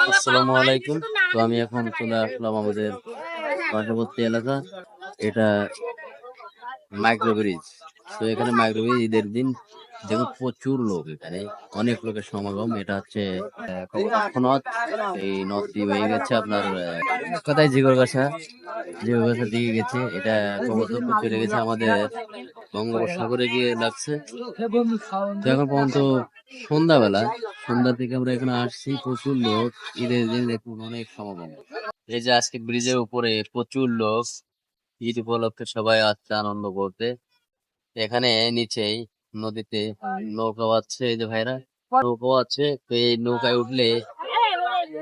আসসালামু আলাইকুম। তো আমি এখন চলে আসলাম আমাদের পার্শ্ববর্তী এলাকা। এটা মাইক্রো ব্রিজ। তো এখানে মাইক্রো ব্রিজ ঈদের দিন দেখুন প্রচুর লোক, এখানে অনেক লোকের সমাগম। এটা হচ্ছে নদ। এই নদটি হয়ে গেছে আপনার কোথায় জিগরগাছা, জিগরগাছার দিকে গেছে। এটা কবরদপুর চলে গেছে আমাদের বঙ্গোপসাগরে গিয়ে লাগছে। তো এখন পর্যন্ত সন্ধ্যাবেলা, সন্ধ্যার দিকে আমরা এখানে আসছি। প্রচুর লোক, ঈদের দিন দেখুন অনেক সমাগম। এই যে আজকে ব্রিজের উপরে প্রচুর লোক, ঈদ উপলক্ষে সবাই আসছে আনন্দ করতে। এখানে নিচেই নদীতে নৌকা আছে, এই যে ভাইরা নৌকাও আছে। তো এই নৌকায় উঠলে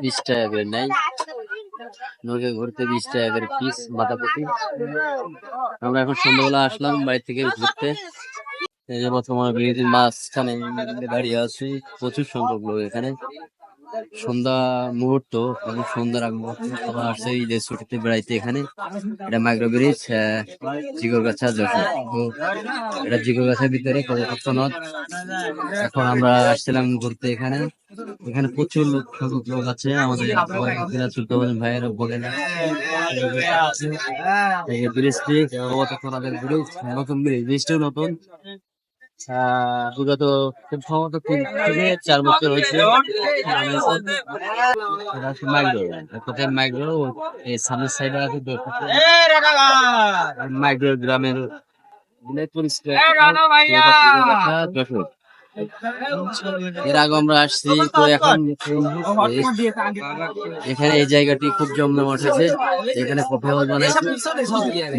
20 টাকা করে নেয়, নৌকায় ঘুরতে 20 টাকা করে পিস মাথা প্রতি। আমরা এখন সন্ধ্যাবেলা আসলাম বাড়ি থেকে ঘুরতে। এই যে বর্তমানে ব্রিজের মাঝখানে দাঁড়িয়ে আছি, প্রচুর সংখ্যক লোক এখানে। সন্ধ্যা মুহূর্ত এবং সন্ধ্যার আগ মুহূর্ত সবাই আসছে ঈদের ছুটিতে বেড়াইতে এখানে। এটা মাইক্রো ব্রিজ, জিগরগাছা যশোর। তো এটা জিগরগাছার ভিতরে কপোতাক্ষ নদ। এখন আমরা আসছিলাম ঘুরতে এখানে। এখানে প্রচুর সংখ্যক লোক আছে, আমাদের চোদ্দ ভাইয়েরা বলে না। এই ব্রিজটি কপোতাক্ষ নদের ব্রিজ, নতুন ব্রিজ, ব্রিজটিও নতুন। বিগত খুব সম্ভবত 3 থেকে 4 বছর হয়েছে। মাইক্রো কোথায় মাইক্রো, এই সামনের সাইডে আছে মাইক্রো গ্রামের যশোর। এর আগে আমরা আসছি, তো এখন এখানে এই জায়গাটি খুব জমজমাট আছে। এখানে কফি হাউস বানাইছে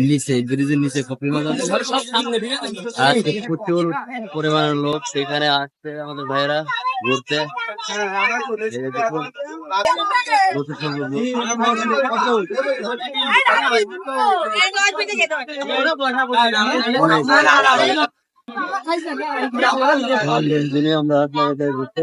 নিচে, ব্রিজের নিচে কফি বানাচ্ছে। আজকে প্রচুর পরিমাণের লোক সেখানে আসছে আমাদের ভাইয়েরা ঘুরতে। এই যে দেখুন, প্রচুর সংখ্যক লোক। দিনে আমরা ঘুরতে